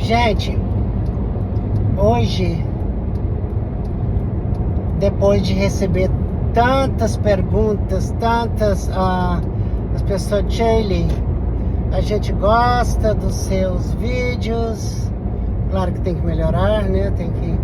Gente, hoje, depois de receber tantas perguntas, as pessoas, Shaylee, a gente gosta dos seus vídeos, claro que tem que melhorar, né? Tem que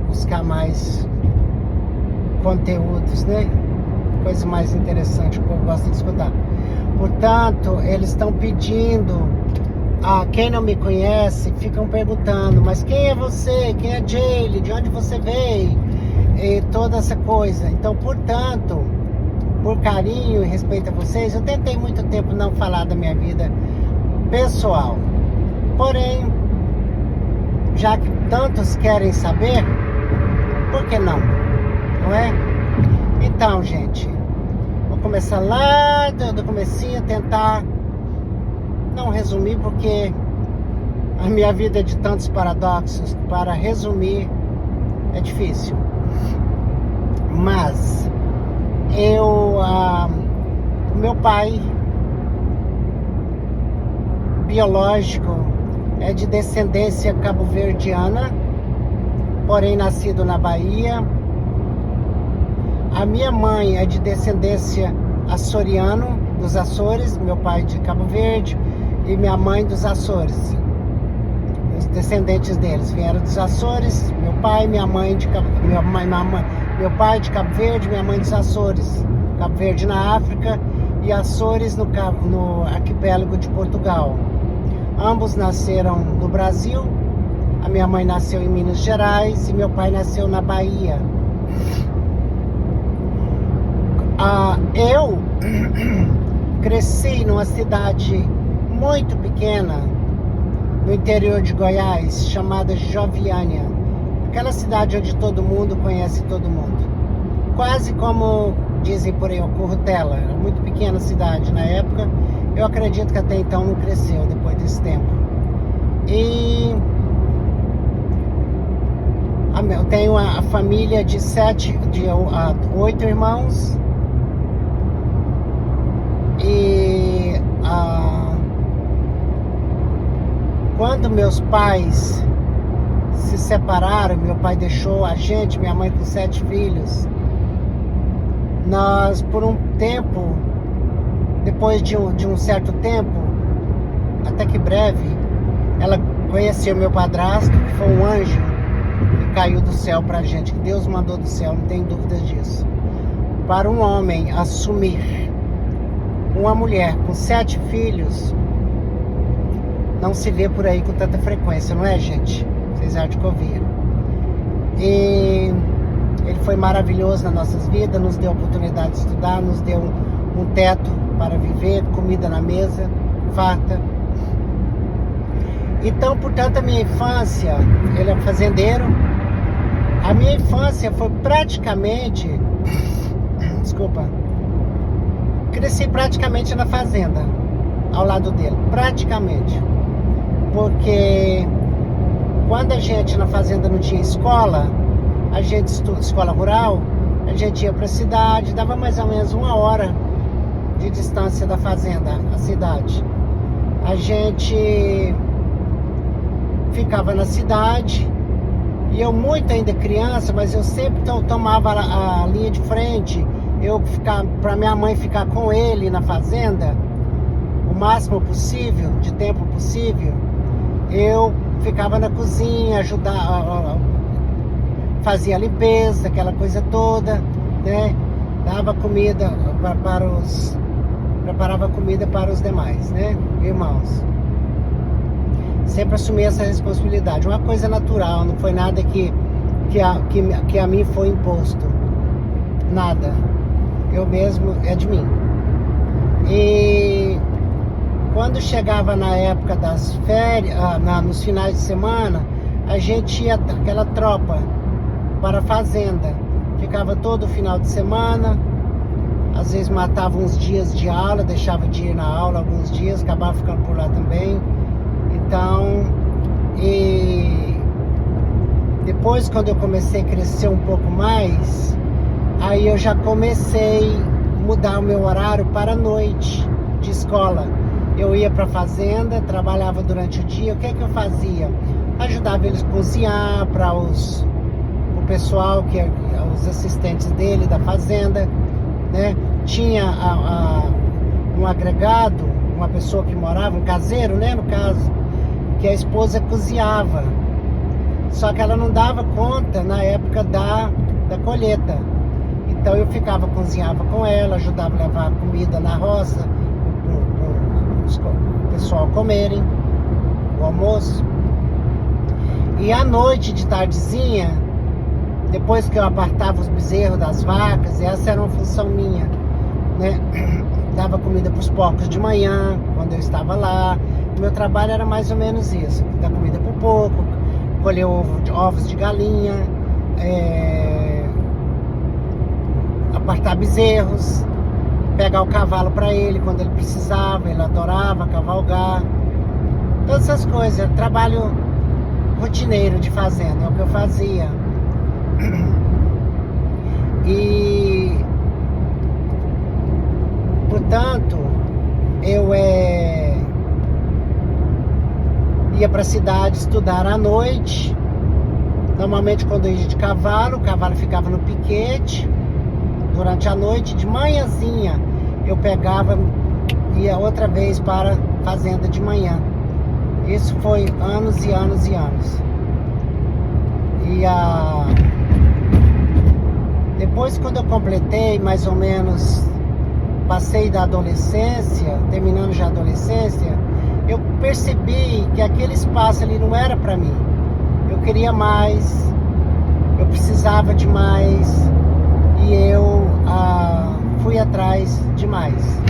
buscar mais conteúdos, né? Coisa mais interessante, o povo gosta de escutar. Portanto, eles estão pedindo, quem não me conhece, ficam perguntando, mas quem é você? Quem é Shaylee? De onde você veio? E toda essa coisa. Então, portanto, por carinho e respeito a vocês, eu tentei muito tempo não falar da minha vida pessoal. Porém, já que tantos querem saber, por que não? Não é? Então, gente, vou começar lá do comecinho, tentar não resumir, porque a minha vida é de tantos paradoxos, para resumir é difícil. Mas o meu pai biológico é de descendência cabo-verdiana, porém nascido na Bahia. A minha mãe é de descendência açoriano, dos Açores, meu pai de Cabo Verde e minha mãe dos Açores. Os descendentes deles vieram dos Açores, meu pai, minha mãe de meu pai de Cabo Verde, minha mãe dos Açores. Cabo Verde na África e Açores no arquipélago de Portugal. Ambos nasceram no Brasil. A minha mãe nasceu em Minas Gerais e meu pai nasceu na Bahia. Eu cresci numa cidade muito pequena no interior de Goiás, chamada Joviânia. Aquela cidade onde todo mundo conhece todo mundo. Quase como dizem por aí, o Currutela. Era muito pequena a cidade na época. Eu acredito que até então não cresceu depois desse tempo. E eu tenho a família de 8 irmãos. E quando meus pais se separaram, meu pai deixou a gente, minha mãe com 7 filhos, nós por um tempo, depois de um certo tempo, até que breve, ela conheceu meu padrasto, que foi um anjo que caiu do céu pra gente, que Deus mandou do céu, não tem dúvidas disso. Para um homem assumir uma mulher com 7 filhos, não se vê por aí com tanta frequência, não é, gente? Vocês há de ouvir. E ele foi maravilhoso nas nossas vidas, nos deu a oportunidade de estudar, nos deu um teto para viver, comida na mesa, farta. Então, portanto, a minha infância, ele é fazendeiro, a minha infância foi praticamente, cresci praticamente na fazenda, ao lado dele, praticamente. Porque quando a gente na fazenda não tinha escola, a gente escola rural, a gente ia para a cidade, dava mais ou menos 1 hora de distância da fazenda, a cidade. A gente ficava na cidade, e eu muito ainda criança, mas eu sempre tomava a linha de frente, para minha mãe ficar com ele na fazenda, o máximo possível, de tempo possível. Eu ficava na cozinha, ajudava, fazia a limpeza, aquela coisa toda, né? Dava comida preparava comida para os demais, né? Irmãos. Sempre assumi essa responsabilidade. Uma coisa natural, não foi nada que a mim foi imposto. Nada. Eu mesmo, é de mim. E quando chegava na época das férias, nos finais de semana, a gente ia, aquela tropa, para a fazenda. Ficava todo final de semana, às vezes matava uns dias de aula, deixava de ir na aula alguns dias, acabava ficando por lá também. Então, e depois, quando eu comecei a crescer um pouco mais, aí eu já comecei a mudar o meu horário para a noite de escola. Eu ia para a fazenda, trabalhava durante o dia. O que é que eu fazia? Ajudava eles a cozinhar para o pessoal, os assistentes dele da fazenda, né? Tinha um agregado, uma pessoa que morava, um caseiro, né, no caso, que a esposa cozinhava. Só que ela não dava conta na época da colheita. Então eu cozinhava com ela, ajudava a levar comida na roça, o pessoal comerem o almoço. E à noite, de tardezinha, depois que eu apartava os bezerros das vacas, essa era uma função minha, né? Dava comida para os porcos de manhã, quando eu estava lá. O meu trabalho era mais ou menos isso: dar comida para o porco, colher ovos de galinha, apartar bezerros, pegar o cavalo para ele quando ele precisava. Ele adorava cavalgar. Todas essas coisas, trabalho rotineiro de fazenda, é o que eu fazia. E, portanto, eu ia para a cidade estudar à noite. Normalmente, quando eu ia de cavalo, o cavalo ficava no piquete durante a noite. De manhãzinha eu ia outra vez para a fazenda de manhã. Isso foi anos e anos e anos. Depois, quando eu completei, mais ou menos, passei da adolescência, terminando já a adolescência, eu percebi que aquele espaço ali não era para mim. Eu queria mais, eu precisava de mais, e eu fui atrás de mais.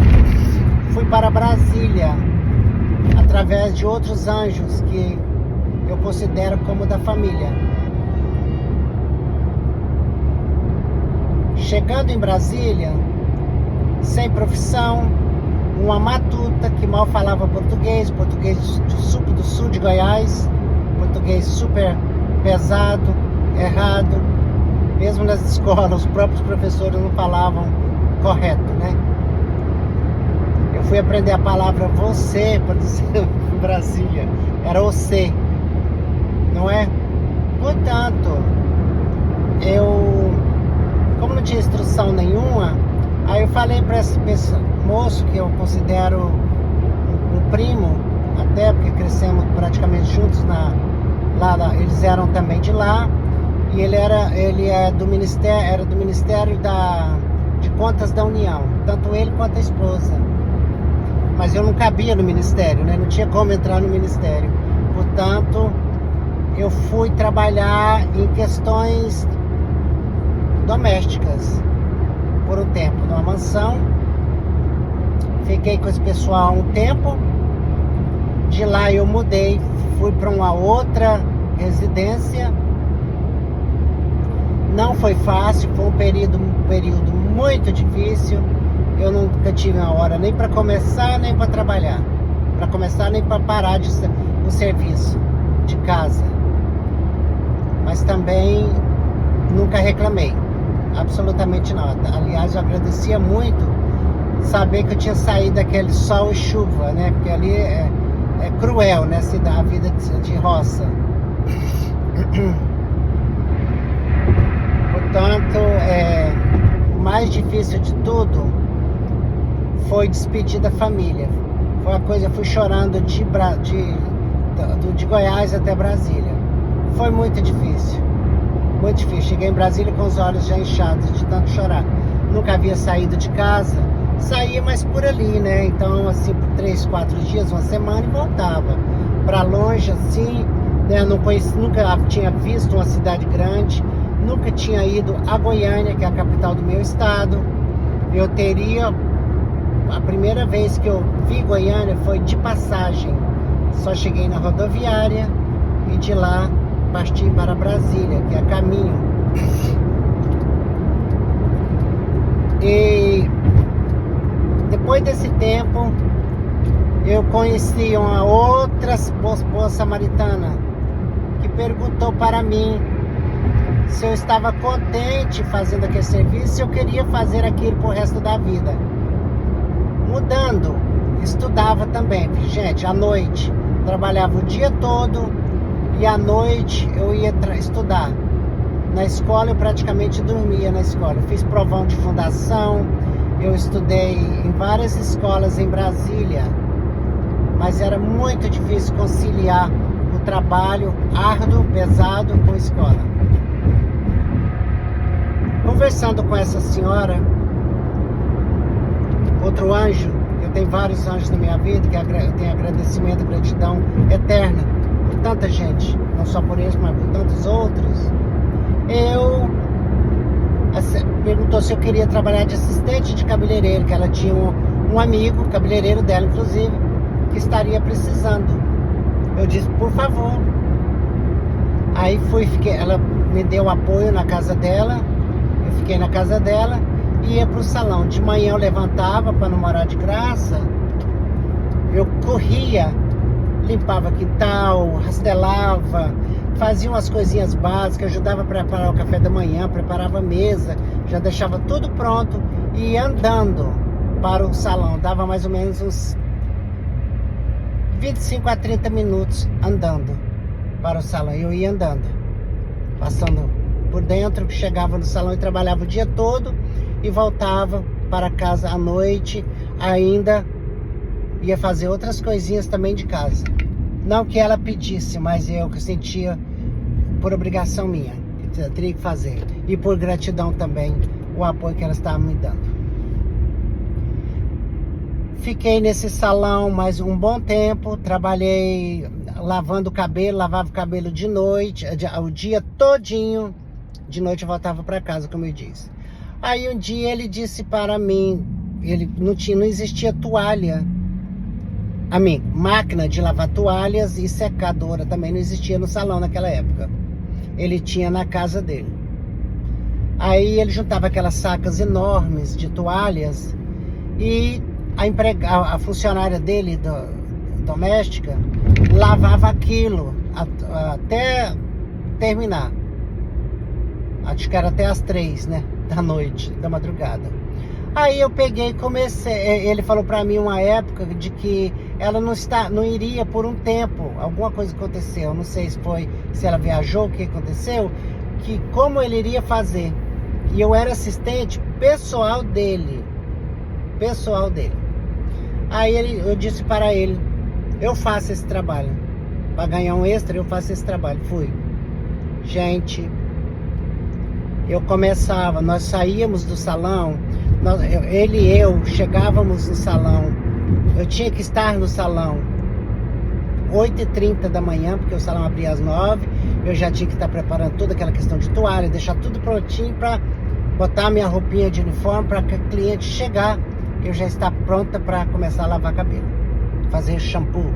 Fui para Brasília, através de outros anjos que eu considero como da família. Chegando em Brasília, sem profissão, uma matuta que mal falava português do sul de Goiás, português super pesado, errado. Mesmo nas escolas, os próprios professores não falavam correto, né? Eu fui aprender a palavra você para dizer em Brasília. Era você, não é? Portanto, como não tinha instrução nenhuma, aí eu falei para esse moço, que eu considero um primo, até porque crescemos praticamente juntos eles eram também de lá, e ele era do Ministério de Contas da União, tanto ele quanto a esposa. Mas eu não cabia no ministério, né? Não tinha como entrar no ministério. Portanto, eu fui trabalhar em questões domésticas por um tempo, numa mansão. Fiquei com esse pessoal um tempo. De lá eu mudei, fui para uma outra residência. Não foi fácil, foi um período muito difícil. Eu nunca tive uma hora nem para começar, nem para trabalhar. Para começar, nem para parar o serviço de casa. Mas também nunca reclamei. Absolutamente nada. Aliás, eu agradecia muito saber que eu tinha saído daquele sol e chuva, né? Porque ali é cruel, né? Se dá a vida de roça. Portanto, o mais difícil de tudo foi despedir da família. Foi uma coisa, eu fui chorando de Goiás até Brasília. Foi muito difícil. Muito difícil. Cheguei em Brasília com os olhos já inchados de tanto chorar. Nunca havia saído de casa. Saía, mas por ali, né? Então, assim, por 3, 4 dias, uma semana, e voltava. Pra longe, assim, né? Nunca tinha visto uma cidade grande. Nunca tinha ido a Goiânia, que é a capital do meu estado. A primeira vez que eu vi Goiânia foi de passagem. Só cheguei na rodoviária e de lá parti para Brasília, que é caminho. E depois desse tempo, eu conheci uma outra boa samaritana que perguntou para mim se eu estava contente fazendo aquele serviço, se eu queria fazer aquilo pro resto da vida. Mudando, estudava também. Gente, à noite, trabalhava o dia todo e à noite eu ia estudar. Na escola eu praticamente dormia na escola. Eu fiz provão de fundação, eu estudei em várias escolas em Brasília, mas era muito difícil conciliar o trabalho árduo, pesado com a escola. Conversando com essa senhora, outro anjo, eu tenho vários anjos na minha vida, que eu tenho agradecimento e gratidão eterna por tanta gente, não só por eles, mas por tantos outros. Perguntou se eu queria trabalhar de assistente de cabeleireiro, que ela tinha um amigo, cabeleireiro dela inclusive, que estaria precisando. Eu disse, por favor. Aí ela me deu apoio na casa dela, eu fiquei na casa dela e ia pro salão. De manhã eu levantava para não morar de graça, eu corria, limpava quintal, rastelava, fazia umas coisinhas básicas, ajudava a preparar o café da manhã, preparava a mesa, já deixava tudo pronto e ia andando para o salão. Dava mais ou menos uns 25 a 30 minutos andando para o salão. Eu ia andando, passando por dentro, chegava no salão e trabalhava o dia todo e voltava para casa à noite, ainda ia fazer outras coisinhas também de casa. Não que ela pedisse, mas eu que sentia por obrigação minha, que eu teria que fazer. E por gratidão também, o apoio que ela estava me dando. Fiquei nesse salão mais um bom tempo, trabalhei lavando o cabelo, lavava o cabelo de noite, o dia todinho. De noite eu voltava para casa, como eu disse. Aí um dia ele disse para mim, não existia toalha. Máquina de lavar toalhas e secadora também não existia no salão naquela época. Ele tinha na casa dele. Aí ele juntava aquelas sacas enormes de toalhas e a funcionária dele, doméstica, lavava aquilo até terminar. Acho que era até as 3, né, da noite, da madrugada. Aí eu peguei e comecei. Ele falou pra mim uma época de que ela não iria por um tempo. Alguma coisa aconteceu, não sei se ela viajou, o que aconteceu, que como ele iria fazer. E eu era assistente pessoal dele. Aí eu disse para ele, eu faço esse trabalho. Para ganhar um extra, eu faço esse trabalho. Fui. Gente, nós saíamos do salão, ele e eu chegávamos no salão, eu tinha que estar no salão 8h30 da manhã, porque o salão abria às 9h, eu já tinha que estar preparando toda aquela questão de toalha, deixar tudo prontinho para botar minha roupinha de uniforme, para que o cliente chegar, eu já estar pronta para começar a lavar cabelo, fazer shampoo.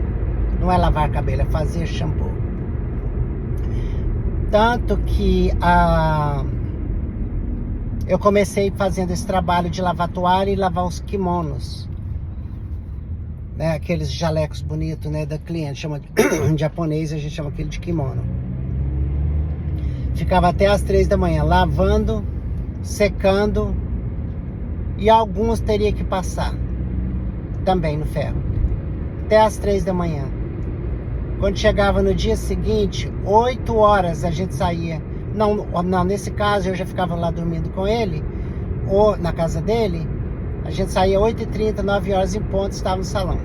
Não é lavar cabelo, é fazer shampoo. Tanto que eu comecei fazendo esse trabalho de lavar toalha e lavar os kimonos, né? Aqueles jalecos bonitos, né, da cliente, chama em japonês a gente chama aquele de kimono. Ficava até as 3 da manhã lavando, secando, e alguns teria que passar também no ferro até as 3 da manhã. Quando chegava no dia seguinte, 8 horas a gente saía. Não, nesse caso eu já ficava lá dormindo com ele, ou na casa dele. A gente saía 8h30, 9 horas em ponto, estava no salão.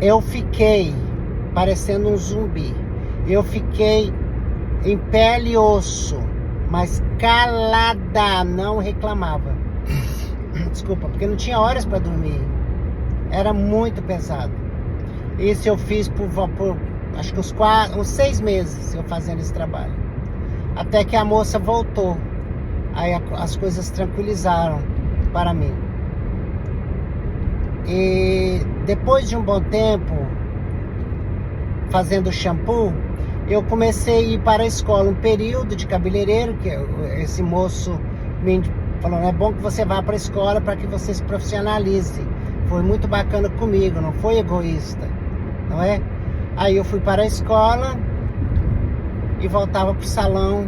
Eu fiquei parecendo um zumbi. Eu fiquei em pele e osso, mas calada, não reclamava. Desculpa, porque não tinha horas para dormir. Era muito pesado. Isso eu fiz por acho que uns 6 meses eu fazendo esse trabalho. Até que a moça voltou. Aí as coisas tranquilizaram para mim. E depois de um bom tempo fazendo shampoo, eu comecei a ir para a escola, um período de cabeleireiro, que esse moço me falou, é bom que você vá para a escola para que você se profissionalize. Foi muito bacana comigo, não foi egoísta, não é? Aí eu fui para a escola e voltava para o salão